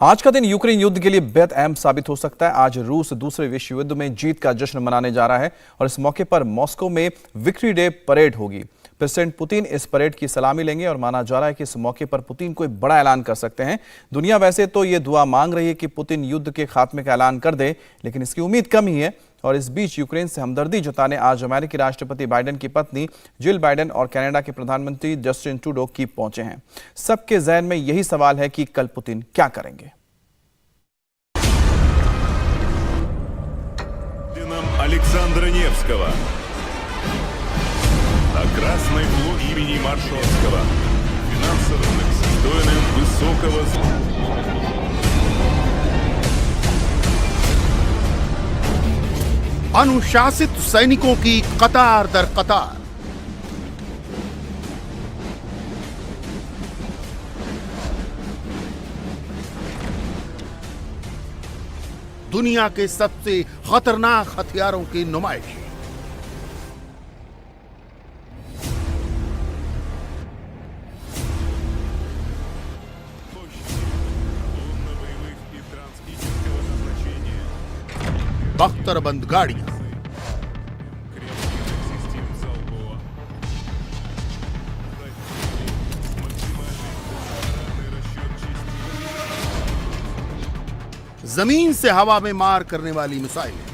आज का दिन यूक्रेन युद्ध के लिए बेहद अहम साबित हो सकता है। आज रूस दूसरे विश्व युद्ध में जीत का जश्न मनाने जा रहा है और इस मौके पर मॉस्को में विक्ट्री डे परेड होगी। प्रेसिडेंट पुतिन इस परेड की सलामी लेंगे और माना जा रहा है कि इस मौके पर पुतिन कोई बड़ा ऐलान कर सकते हैं। दुनिया वैसे तो ये दुआ मांग रही है कि पुतिन युद्ध के खात्मे का ऐलान कर दे, लेकिन इसकी उम्मीद कम ही है। और इस बीच यूक्रेन से हमदर्दी जताने आज अमेरिकी राष्ट्रपति बाइडेन की पत्नी जिल बाइडेन और कनाडा के प्रधानमंत्री जस्टिन ट्रूडो कीव पहुंचे हैं। सबके जहन में यही सवाल है कि कल पुतिन क्या करेंगे। Александра Невского, а красный флот имени Маршалского, финансовым достойным высокого अनुशासित सैनिकों की कतार दर कतार, दुनिया के सबसे खतरनाक हथियारों की नुमाइश। बख्तरबंद गाड़ियां, जमीन से हवा में मार करने वाली मिसाइलें,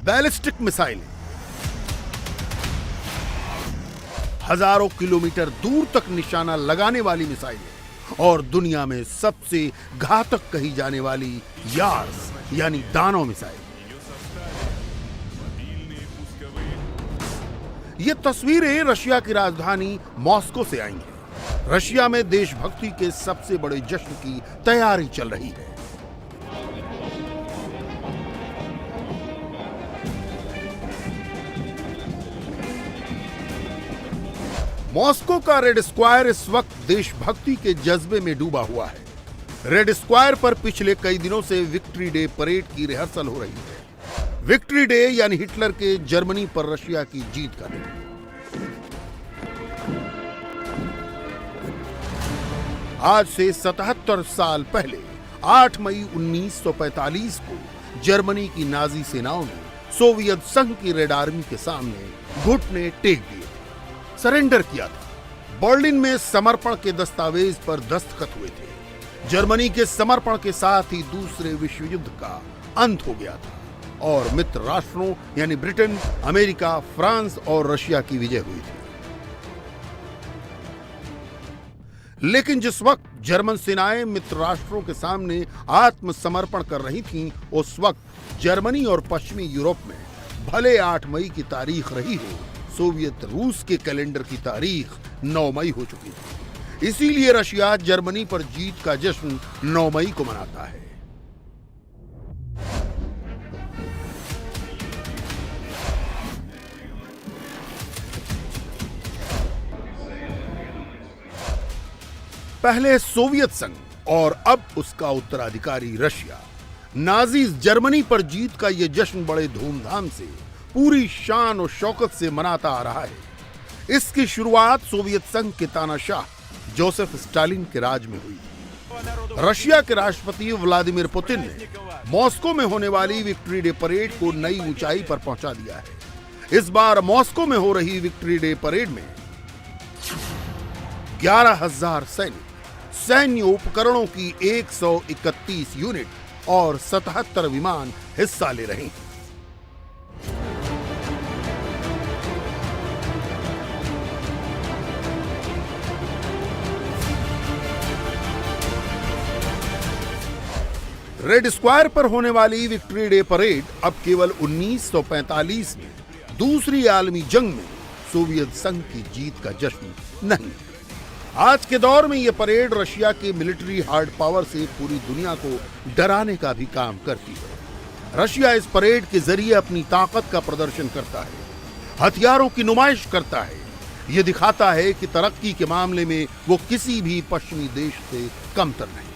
बैलिस्टिक मिसाइलें, हजारों किलोमीटर दूर तक निशाना लगाने वाली मिसाइलें और दुनिया में सबसे घातक कही जाने वाली यार्स यानी दानव मिसाइल। ये तस्वीरें रशिया की राजधानी मॉस्को से आई हैं। रशिया में देशभक्ति के सबसे बड़े जश्न की तैयारी चल रही है। मॉस्को का रेड स्क्वायर इस वक्त देशभक्ति के जज्बे में डूबा हुआ है। रेड स्क्वायर पर पिछले कई दिनों से विक्ट्री डे परेड की रिहर्सल हो रही है। विक्ट्री डे यानी हिटलर के जर्मनी पर रशिया की जीत का दिन। आज से 77 साल पहले 8 मई 1945 को जर्मनी की नाजी सेनाओं ने सोवियत संघ की रेड आर्मी के सामने घुटने टेक दिए, सरेंडर किया था। बर्लिन में समर्पण के दस्तावेज पर दस्तखत हुए थे। जर्मनी के समर्पण के साथ ही दूसरे विश्व युद्ध का अंत हो गया था और मित्र राष्ट्रों यानी ब्रिटेन, अमेरिका, फ्रांस और रशिया की विजय हुई थी। लेकिन जिस वक्त जर्मन सेनाएं मित्र राष्ट्रों के सामने आत्मसमर्पण कर रही थीं, उस वक्त जर्मनी और पश्चिमी यूरोप में भले 8 मई की तारीख रही हो, सोवियत रूस के कैलेंडर की तारीख 9 मई हो चुकी थी। इसीलिए रशिया जर्मनी पर जीत का जश्न 9 मई को मनाता है। पहले सोवियत संघ और अब उसका उत्तराधिकारी रशिया नाजीज जर्मनी पर जीत का यह जश्न बड़े धूमधाम से पूरी शान और शौकत से मनाता आ रहा है। इसकी शुरुआत सोवियत संघ के तानाशाह जोसेफ स्टालिन के राज में हुई। रशिया के राष्ट्रपति व्लादिमीर पुतिन ने मॉस्को में होने वाली विक्ट्री डे परेड को नई ऊंचाई पर पहुंचा दिया है। इस बार मॉस्को में हो रही विक्ट्री डे परेड में 11,000 सैनिक, सैन्य उपकरणों की 131 यूनिट और 77 विमान हिस्सा ले रहे हैं। रेड स्क्वायर पर होने वाली विक्ट्री डे परेड अब केवल 1945 में दूसरी आलमी जंग में सोवियत संघ की जीत का जश्न नहीं। आज के दौर में यह परेड रशिया के मिलिट्री हार्ड पावर से पूरी दुनिया को डराने का भी काम करती है। रशिया इस परेड के जरिए अपनी ताकत का प्रदर्शन करता है, हथियारों की नुमाइश करता है। यह दिखाता है कि तरक्की के मामले में वो किसी भी पश्चिमी देश से कमतर नहीं।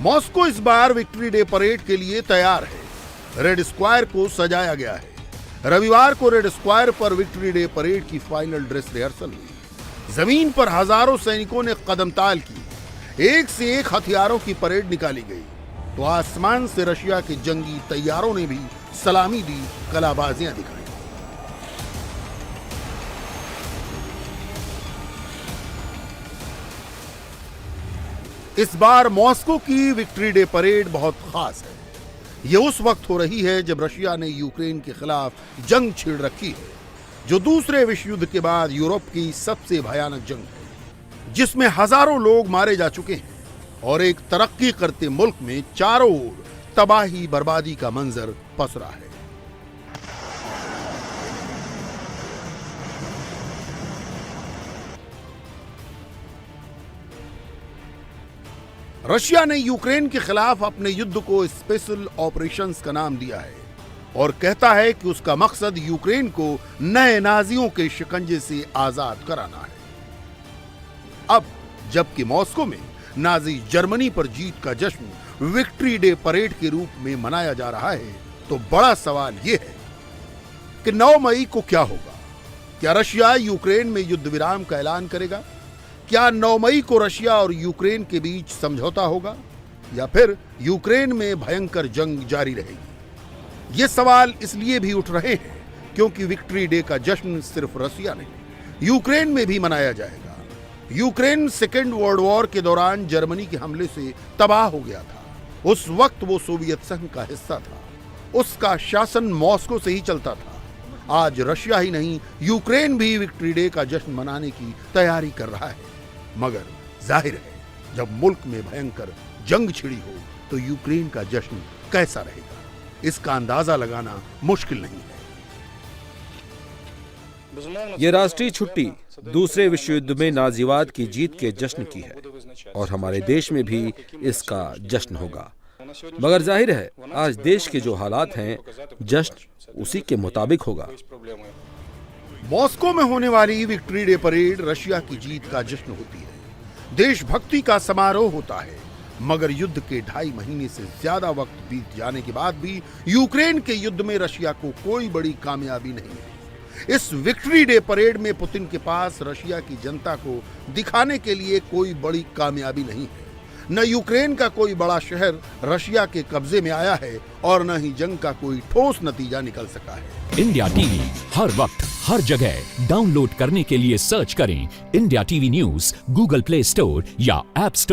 मॉस्को इस बार विक्ट्री डे परेड के लिए तैयार है। रेड स्क्वायर को सजाया गया है। रविवार को रेड स्क्वायर पर विक्ट्री डे परेड की फाइनल ड्रेस रिहर्सल हुई। जमीन पर हजारों सैनिकों ने कदमताल की। एक से एक हथियारों की परेड निकाली गई तो आसमान से रशिया के जंगी तैयारों ने भी सलामी दी, कलाबाजियां दिखाई। इस बार मॉस्को की विक्ट्री डे परेड बहुत खास है। यह उस वक्त हो रही है जब रशिया ने यूक्रेन के खिलाफ जंग छेड़ रखी है, जो दूसरे विश्व युद्ध के बाद यूरोप की सबसे भयानक जंग है, जिसमें हजारों लोग मारे जा चुके हैं और एक तरक्की करते मुल्क में चारों ओर तबाही बर्बादी का मंजर पसरा है। रशिया ने यूक्रेन के खिलाफ अपने युद्ध को स्पेशल ऑपरेशंस का नाम दिया है और कहता है कि उसका मकसद यूक्रेन को नए नाजियों के शिकंजे से आजाद कराना है। अब जबकि मॉस्को में नाजी जर्मनी पर जीत का जश्न विक्ट्री डे परेड के रूप में मनाया जा रहा है, तो बड़ा सवाल यह है कि 9 मई को क्या होगा। क्या रशिया यूक्रेन में युद्ध विराम का ऐलान करेगा? क्या 9 मई को रशिया और यूक्रेन के बीच समझौता होगा या फिर यूक्रेन में भयंकर जंग जारी रहेगी? ये सवाल इसलिए भी उठ रहे हैं क्योंकि विक्ट्री डे का जश्न सिर्फ रशिया नहीं, यूक्रेन में भी मनाया जाएगा। यूक्रेन सेकेंड वर्ल्ड वॉर के दौरान जर्मनी के हमले से तबाह हो गया था। उस वक्त वो सोवियत संघ का हिस्सा था, उसका शासन मॉस्को से ही चलता था। आज रशिया ही नहीं, यूक्रेन भी विक्ट्री डे का जश्न मनाने की तैयारी कर रहा है। मगर जाहिर है, जब मुल्क में भयंकर जंग छिड़ी हो तो यूक्रेन का जश्न कैसा रहेगा, इसका अंदाजा लगाना मुश्किल नहीं है। ये राष्ट्रीय छुट्टी दूसरे विश्व युद्ध में नाजीवाद की जीत के जश्न की है और हमारे देश में भी इसका जश्न होगा। मगर जाहिर है, आज देश के जो हालात हैं, जश्न उसी के मुताबिक होगा। मॉस्को में होने वाली विक्ट्री डे परेड रशिया की जीत का जश्न होती है, देशभक्ति का समारोह होता है। मगर युद्ध के 2.5 महीने से ज्यादा वक्त बीत जाने के बाद भी यूक्रेन के युद्ध में रशिया को कोई बड़ी कामयाबी नहीं है। इस विक्ट्री डे परेड में पुतिन के पास रशिया की जनता को दिखाने के लिए कोई बड़ी कामयाबी नहीं है। न यूक्रेन का कोई बड़ा शहर रशिया के कब्जे में आया है और न ही जंग का कोई ठोस नतीजा निकल सका है। इंडिया टीवी हर वक्त हर जगह डाउनलोड करने के लिए सर्च करें India TV news Google play store या ऐप स्टोर।